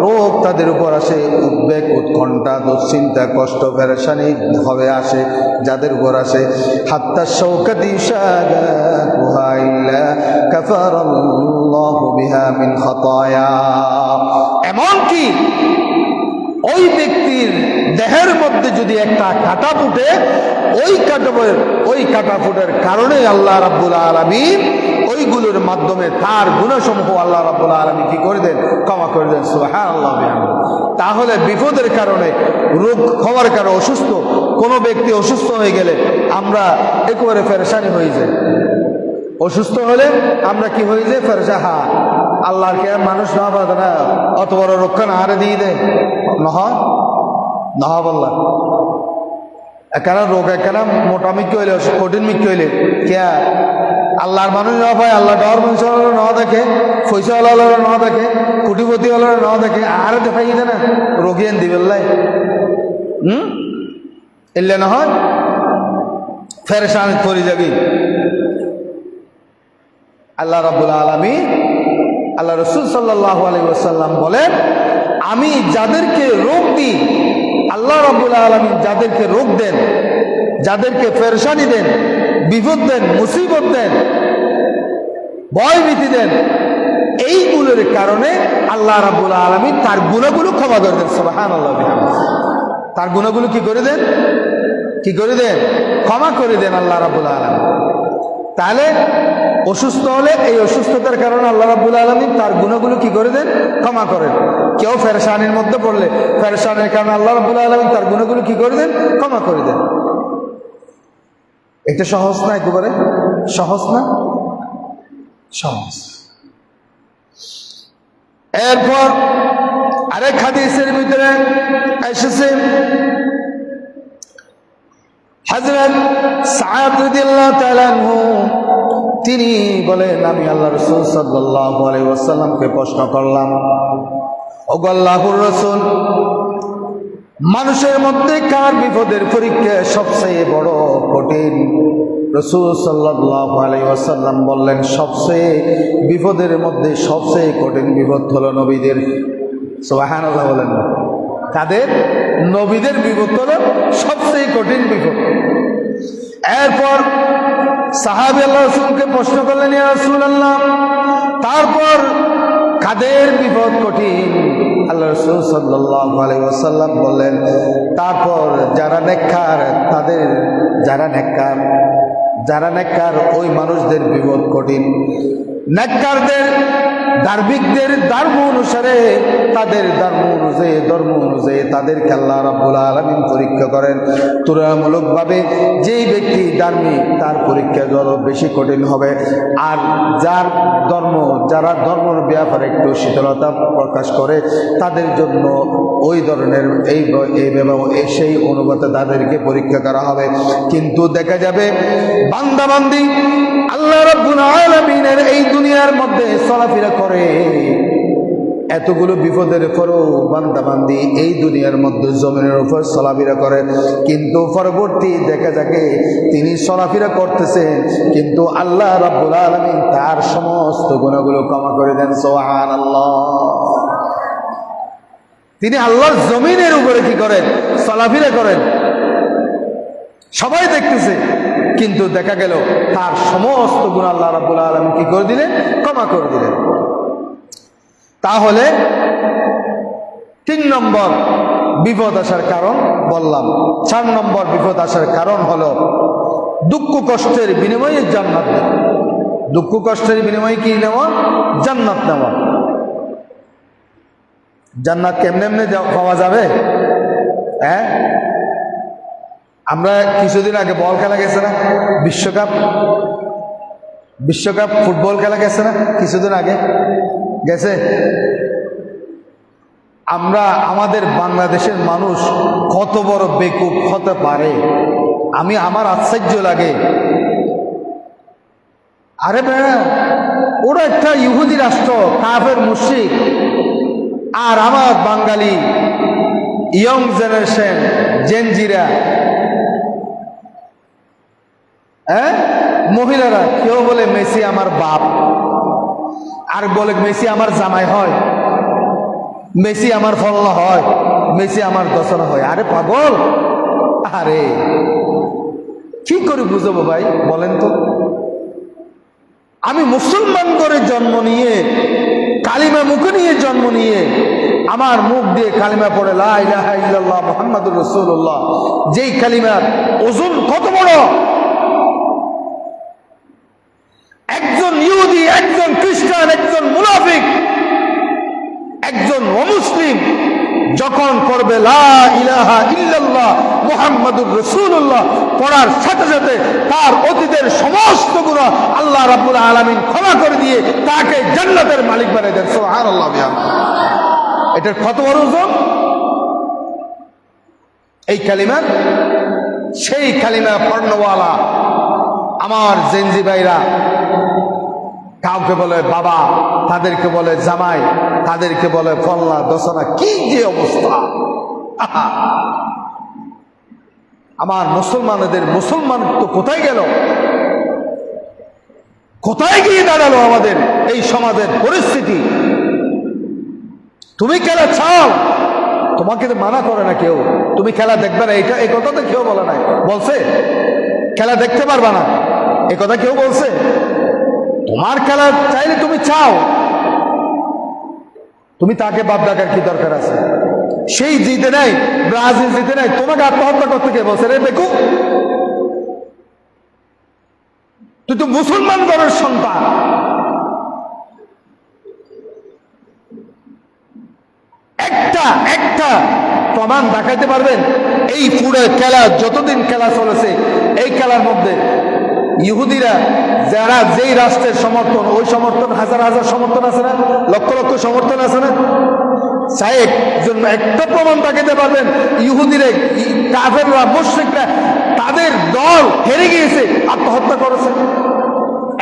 রোগ তাদের উপর আসে, উদ্বেগ, উৎকণ্ঠা, দুশ্চিন্তা, কষ্ট, পেরেশানি হবে আসে যাদের উপর আসে, হাত্তা শাওকাতি শাগাতুহা ইল্লা কাফারাল্লাহু বিহা মিন খাতায়া। এমনকি ওই ব্যক্তির দেহের মধ্যে যদি একটা কাঁটা ফুটে, ওই কাঁটা ফুটের কারণে আল্লাহ রাব্বুল আলামিন ওইগুলোর মাধ্যমে তার গুনাহসমূহ আল্লাহ রাব্বুল আলামিন কি করে দেন? ক্ষমা করে দেন। সুবহানাল্লাহ। তাহলে বিপদের কারণে, রোগ হওয়ার কারণে, অসুস্থ কোনো ব্যক্তি অসুস্থ হয়ে গেলে আমরা একেবারে পেরেশানি হয়ে যাই। অসুস্থ হলে আমরা কি হয়ে যাই? পেরেশান। আল্লাহর কে মানুষ না পাবে না অত বড় রক্ষা না হারে দিয়ে দেয় নহ বললা এখানে রোগ এখানে মোটা মিক্কি হইলে কঠিন মিক্কি হইলে কে আল্লাহর মানুষ না পায় আল্লাহ ডর মানুষ না দেখে পয়সা হলো না দেখে কোটিপতি হলো না দেখে আর দেখাই দে না রোগী এন দিবেল্লাই এলে না হয় ফেরেশান করে যাবি আল্লাহ রাব্বুল আলামিন আল্লাহ রাসূল সাল্লাল্লাহু আলাইহি ওয়াসাল্লাম বলেন আমি যাদেরকে রোগ দিই আল্লাহ রাব্বুল আলামিন যাদেরকে রোগ দেন যাদেরকে পেরেশানি দেন বিপদ দেন মুসিবত দেন ভয় ভীতি দেন এইগুলোর কারণে আল্লাহ রাব্বুল আলামিন তার গুনাহগুলো ক্ষমা করে দেন সুবহানাল্লাহ তার গুনাহগুলো কি করে দেন ক্ষমা করে দেন আল্লাহ রাব্বুল আলামিন তাহলে অসুস্থ হলে এই অসুস্থতার কারণে আল্লাহ রাব্বুল আলামিন তার গুনাহগুলো কি করে দেন ক্ষমা করেন কেউ পেরেশানির মধ্যে পড়লে পেরেশানির কারণে আল্লাহ রাব্বুল আলামিন তার গুনাহগুলো কি করে দেন ক্ষমা করে দেন এটা সহজ না একেবারে সহজ না সহজ এরপর আরেক হাদিসের ভিতরে এসেছে হযরত সাদ রাদিয়াল্লাহু তাআলা আনহু তিনি বলেন আমি আল্লাহ রাসূল সাল্লাল্লাহু আলাইহি ওয়াসাল্লামকে প্রশ্ন করলাম ওগো আল্লাহর রাসূল মানুষের মধ্যে কার বিপদের পরীক্ষা সবচেয়ে বড় কঠিন রাসূল সাল্লাল্লাহু আলাইহি ওয়াসাল্লাম বললেন সবচেয়ে বিপদের মধ্যে সবচেয়ে কঠিন বিপদ হলো নবীদের সুবহানাল্লাহ বলেন কাদের নবীদের বিপদ হলো সবচেয়ে কঠিন বিপদ এরপর সাহাবী আল্লাহ রাসূলকে প্রশ্ন করলেন ইয়া রাসূলুল্লাহ তারপর কাদের বিপদ কঠিন আল্লাহ রাসূল সাল্লাল্লাহু আলাইহি ওয়াসাল্লাম বললেন তারপর যারা নেককার তাদের যারা নেককার ওই মানুষদের বিপদ কঠিন নেককারদের ধার্মিকদের ধর্ম অনুসারে তাদের ধর্ম অনুযায়ী তাদেরকে আল্লাহ রাব্বুল আলামিন পরীক্ষা করেন তুলনামূলকভাবে যেই ব্যক্তি ধার্মিক তার পরীক্ষা যত বেশি কঠিন হবে আর যারা ধর্মের ব্যাপারে একটু শীতলতা প্রকাশ করে তাদের জন্য ওই ধরনের সেই অনুপাতে তাদেরকে পরীক্ষা করা হবে কিন্তু দেখা যাবে বান্দাবান্দি আল্লাহ রাব্বুল আলামিনের এই দুনিয়ার মধ্যে চলাফেরা করে এতগুলো বিপদের পরেও বান্দাবান্দি এই দুনিয়ার মধ্যে জমিনের উপর চলাফেরা করে কিন্তু পরবর্তী দেখা যাকে তিনি চলাফেরা করতেছেন কিন্তু আল্লাহ রাব্বুল আলামিন তার সমস্ত গুনাহগুলো ক্ষমা করে দেন সুবহানাল্লাহ তিনি আল্লাহর জমিনের উপরে কি করেন চলাফেরা করেন সবাই দেখতেছে কিন্তু দেখা গেল তার সমস্ত গুনাহ আল্লাহ রাব্বুল আলামিন কি করে দিলেন ক্ষমা করে দিলেন তাহলে 3 নম্বর বিপদ আসার কারণ বললাম 4 নম্বর বিপদ আসার কারণ হলো দুঃখ কষ্টের বিনিময়ে জান্নাত নেওয়া দুঃখ কষ্টের বিনিময়ে কি নেওয়া জান্নাত নেওয়া জান্নাত কেমনে পাওয়া যাবে হ্যাঁ আমরা কিছুদিন আগে বল খেলা গেছে না বিশ্বকাপ ফুটবল খেলা গেছে না কিছুদিন আগে গেছে আমরা আমাদের বাংলাদেশের মানুষ কত বড় বেকুব হতে পারে আমার আশ্চর্য লাগে আরে বেড়া ওরা একটা ইহুদি রাষ্ট্র কাফের মুশরিক আর আমার বাঙালি ইয়ং জেনারেশন জেনজিরা মহিলারা কেউ বলে মেসি আমার বাপ আর বলে মেসি আমার জামাই হয় মেসি আমার ফল্লা হয় মেসি আমার দশনা হয় আরে পাগল আরে কি করে বুঝবো ভাই বলেন তো আমি মুসলমান করে জন্ম নিয়ে কালিমা মুখে নিয়ে জন্ম নিয়ে আমার মুখ দিয়ে কালিমা পড়ে লা ইলাহা ইল্লাল্লাহ মুহাম্মাদুর রাসূলুল্লাহ যেই কালিমার ওজন কত বড় একজন ইহুদি একজন খ্রিস্টান একজন মুনাফিক একজন অমুসলিম যখন স্মরণ করবে লা ইলাহা ইল্লাল্লাহ মুহাম্মাদুর রাসূলুল্লাহ, পড়ার সাথে সাথে তার অতীতের সমস্ত গুনাহ আল্লাহ রাব্বুল আলামিন ক্ষমা করে দিয়ে তাকে জান্নাতের মালিক বানিয়ে দেন। সুবহানাল্লাহ। এটার কত বড় ওজন এই কালিমা! সেই কালিমা পড়নওয়ালা আমার জেনজি ভাইরা কাউকে বলে বাবা, তাদেরকে বলে জামাই, তাদেরকে বলে ফল্লা দোসনা। কি যে অবস্থা! আমার মুসলমানদের মুসলমানত্ব কোথায় গেল? কোথায় গিয়ে দাঁড়ালো আমাদের এই সমাজের পরিস্থিতি? তুমি খেলা চাও, তোমাকে তো মানা করে না কেউ, তুমি খেলা দেখবে না, এটা এই কথা তো কেউ বলে নাই। বলছে খেলা দেখতে পারবা না, এ কথা কেউ বলছে? তোমার খেলা চাইলে তুমি চাও, তুমি তাকে বাদ ডাকার কি দরকার আছে? সেই জিতে নাই, ব্রাজিল জিতে নাই, তোমাকে আত্মহত্যা করতে কে বলছে? রে বেকু, তুই তো মুসলমান ঘরের সন্তান। একটা প্রমাণ দেখাইতে পারবেন? এই পুরো খেলা, যতদিন খেলা চলেছে, এই খেলার মধ্যে ইহুদিরা যারা যেই রাষ্ট্রের সমর্থন, ওই সমর্থন হাজার হাজার সমর্থন আছে না, লক্ষ লক্ষ সমর্থন আছে না? সাহেব জন্য একটা প্রমাণ দেখাইতে পারবেন? ইহুদিরা, কাফেররা, মুশরিকরা, তাদের দল হেরে গিয়েছে, আত্মহত্যা করেছে।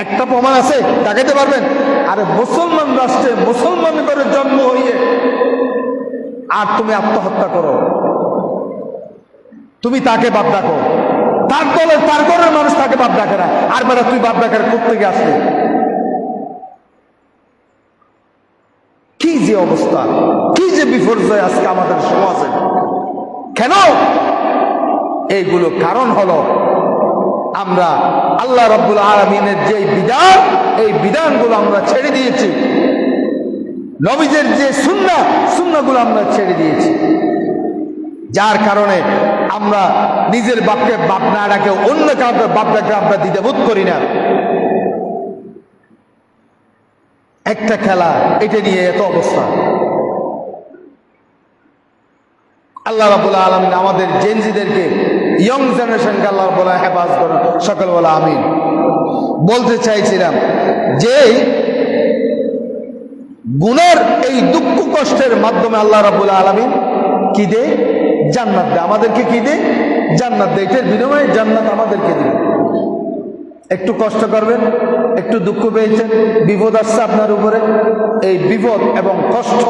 একটা প্রমাণ আছে, দেখাইতে পারবেন? আরে মুসলমান রাষ্ট্রে মুসলমান করে জন্ম হইয়ে আর তুমি আত্মহত্যা করো, তুমি তাকে বাপ ডাকো, তার দলের তার ঘরের মানুষ তাকে বাপ ডাকে না, আর বেড়া তুই বাপ ডাকার কোত্থেকে আসলে? কি যে অবস্থা, কি যে বিপর্যয় আজকে আমাদের সমাজে! কেন? এইগুলো কারণ হলো আমরা আল্লাহ রাব্বুল আলামিনের যে বিধান, এই বিধানগুলো আমরা ছেড়ে দিয়েছি। নবীদের যে সুন্নাহগুলো আমরা ছেড়ে দিয়েছি, যার কারণে আমরা নিজের বাপকে বাপ না ডাকে অন্য কাউকে বাপ ডাকে আমরা দ্বিধাবোধ করি না। একটা খেলা, এটা নিয়ে এত অবস্থা। আল্লাহ রাব্বুল আলামিন আমাদের জেনজিদেরকে, ইয়ং জেনারেশনকে আল্লাহ বলা হেফাজ করেন, সকল বলা আমিন। বলতে চাইছিলাম যে গুনার এই দুঃখ কষ্টের মাধ্যমে আল্লাহ রাব্বুল আলামিন কি দেয়? জান্নাত দেয়। আমাদেরকে কি দেয়? জান্নাত দেয়। এটার বিনিময়ে জান্নাত আমাদেরকে দেয়। একটু কষ্ট করবেন, একটু দুঃখ পেয়েছেন, বিপদ আসছে আপনার উপরে, এই বিপদ এবং কষ্ট,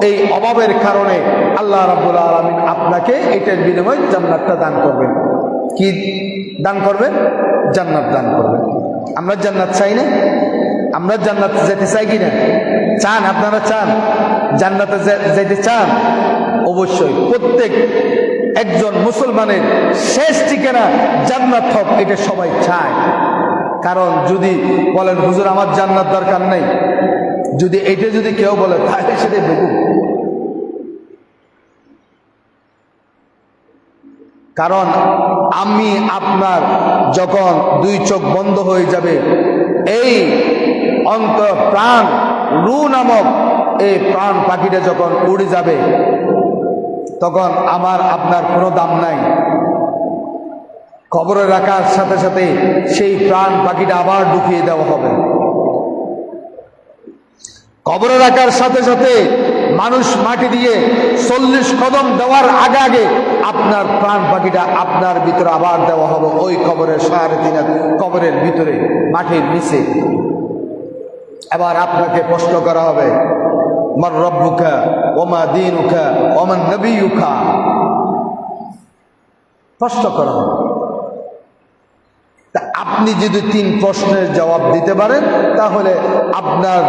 এই অভাবের কারণে আল্লাহ রাব্বুল আলামিন আপনাকে এটার বিনিময়ে জান্নাতটা দান করবেন। কি দান করবেন? জান্নাত দান করবেন। আমরা জান্নাত চাই না? আমরা জান্নাত যেতে চাই কিনা? চান? আপনারা চান জান্নাতে যেতে চান? অবশ্যই প্রত্যেক একজন মুসলমানের শেষ ঠিকানা জান্নাত হোক, এটা সবাই চায়। কারণ যদি বলেন হুজুর আমার জান্নাত দরকার নেই, যদি এটা যদি কেউ বলে, তাহলে সেটাই বেকুব। কারণ আমি আপনার যখন দুই চোখ বন্ধ হয়ে যাবে, এই অন্তর প্রাণ রু নামক এই প্রাণ পাখিটা যখন উড়ে যাবে, তখন আমার আপনার কোনো দাম নাই। কবরে রাখার সাথে সাথে সেই প্রাণ পাখিটা আবার ঢুকিয়ে দেওয়া হবে। কবরে রাখার সাথে সাথে মানুষ মাটি দিয়ে 40 কদম দেওয়ার আগে আগে আপনার প্রাণ পাখিটা আপনার ভিতরে আবার দেওয়া হবে, ওই কবরের 3.5 হাত কবরের ভিতরে মাটির নিচে। এবার আপনাকে প্রশ্ন করা হবে, মান রব্বুকা ওমা দীনুকা ওমান নবিয়ুকা। প্রশ্ন করা হবে। তা আপনি যদি 3 প্রশ্নের জবাব দিতে পারেন, তাহলে আপনার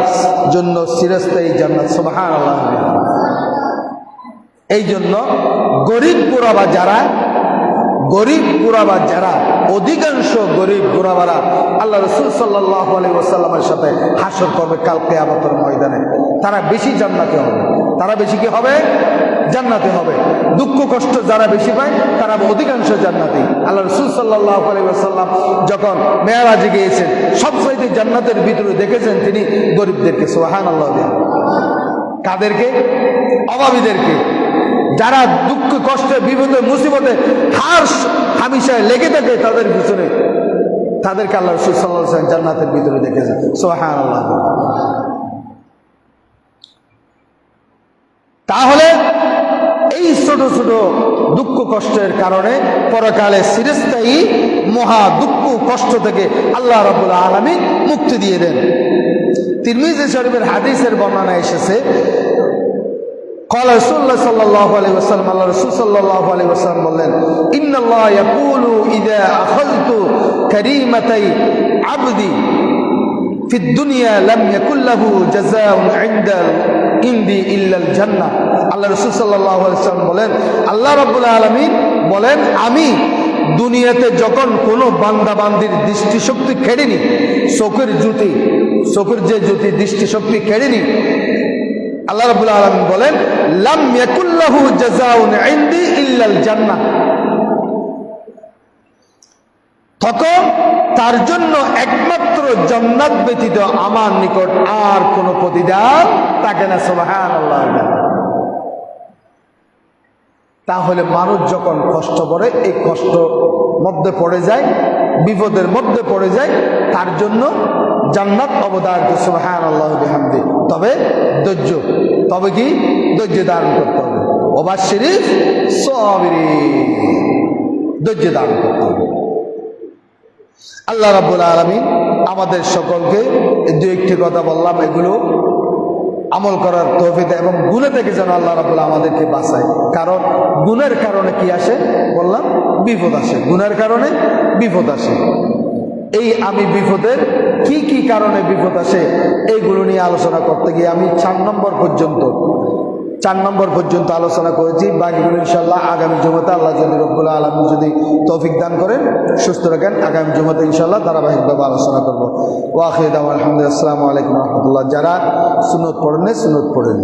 জন্য চিরস্থায়ী জান্নাত। সুবহানাল্লাহ। এই জন্য গরিব পুরাবা যারা, অধিকাংশ গরিব পুরাবারা আল্লাহ রাসূল সাল্লাল্লাহু আলাইহি ওয়াসাল্লামের সাথে হাসর করবে কাল কিয়ামতের ময়দানে। তারা বেশি জান্নাতে হবে। তারা বেশি কি হবে? জান্নাতে হবে। দুঃখ কষ্ট যারা বেশি পায়, তারা অধিকাংশ জান্নাতি। আল্লাহ রাসূল সাল্লাল্লাহু আলাইহি ওয়াসাল্লাম যখন মেরাজে গিয়েছেন, সবচাইতে জান্নাতের ভিতরে দেখেছেন তিনি গরিবদেরকে। সুবহানাল্লাহ। কাদেরকে? অভাবীদেরকে। যারা দুঃখ কষ্টে বিপদে মুসিবতে হামেশায় লেগে থাকে তাদের পিছনে, তাদেরকে আল্লাহ রাসূল সাল্লাল্লাহু আলাইহি ওয়াসাল্লাম জান্নাতের ভিতরে দেখেছেন। সুবহানাল্লাহ। তাহলে এই ছোট ছোট দুঃখ কষ্টের কারণে পরকালে চিরস্থায়ী মহা দুঃখ কষ্ট থেকে আল্লাহ রাব্বুল আলামিন মুক্তি দিয়ে দেন। তিরমিজি শরীফের হাদিসের বর্ণনা এসেছে, قال رسول الله صلى الله عليه وسلم, আল্লাহ রাসূল সাল্লাল্লাহু আলাইহি ওয়াসাল্লাম বললেন, ইন্নাল্লাহ ইয়াকুলু ইযা আখাযতু কারীমাতাই আবদি ফিদ দুনিয়া লাম ইয়াকুল লাহু জাযাউন ইনদি ইল্লাল জান্নাহ। আল্লাহ রাসূল সাল্লাল্লাহু আলাইহি ওয়াসাল্লাম বলেন, আল্লাহ রাব্বুল আলামিন বলেন, আমি দুনিয়াতে যখন কোনো বান্দা বান্দির দৃষ্টিশক্তি কেড়ে নি, চোখের যে জ্যোতি দৃষ্টিশক্তি কেড়ে নি, আল্লাহ রাব্বুল আলামিন বলেন, লাম ইয়াকুল লাহু জাযাউন ইনদি ইল্লাল জান্নাহ। তখন তার জন্য একমাত্র জান্নাত ব্যতীত আমার নিকট আর কোনো প্রতিদান থাকে না। সুবহানাল্লাহ। তাহলে মানুষ যখন কষ্ট পড়ে, এই কষ্ট মধ্যে পড়ে যায়, বিপদের মধ্যে পড়ে যায়, তার জন্য জান্নাত অবধারিত। সুবহানাল্লাহ বিহামদি। তবে ধৈর্য, তবে কি ধৈর্য ধারণ করতে হবে। ওয়াবাশশিরিস সাবিরিন, ধৈর্য ধারণ করতে হবে। আল্লাহ রাব্বুল আলামিন আমাদের সকলকে দু একটি কথা বললাম, এগুলো আমল করার তৌফিক এবং গুনাহ থেকে যেন আল্লাহ রাব্বুল আমাদেরকে বাঁচায়। কারণ গুনাহের কারণে কি আসে বললাম, বিপদ আসে। গুনাহের কারণে বিপদ আসে। এই আমি বিপদের কি কি কারণে বিপদ আসে এইগুলো নিয়ে আলোচনা করতে গিয়ে আমি 4 নম্বর পর্যন্ত আলোচনা করেছি। বাকিগুলো ইনশাআল্লাহ আগামী জুমাতে আল্লাহ যদি রব্বুল আলামিন যদি তৌফিক দান করেন, সুস্থ রাখেন, আগামী জুমাতে ইনশাআল্লাহ ধারাবাহিকভাবে আলোচনা করবো। ওয়া আখিরু দাওয়ানা আলহামদুলিল্লাহ, আসসালামু আলাইকুম ওয়া রাহমাতুল্লাহ। যারা সুন্নত পড়েন সুন্নত পড়েন।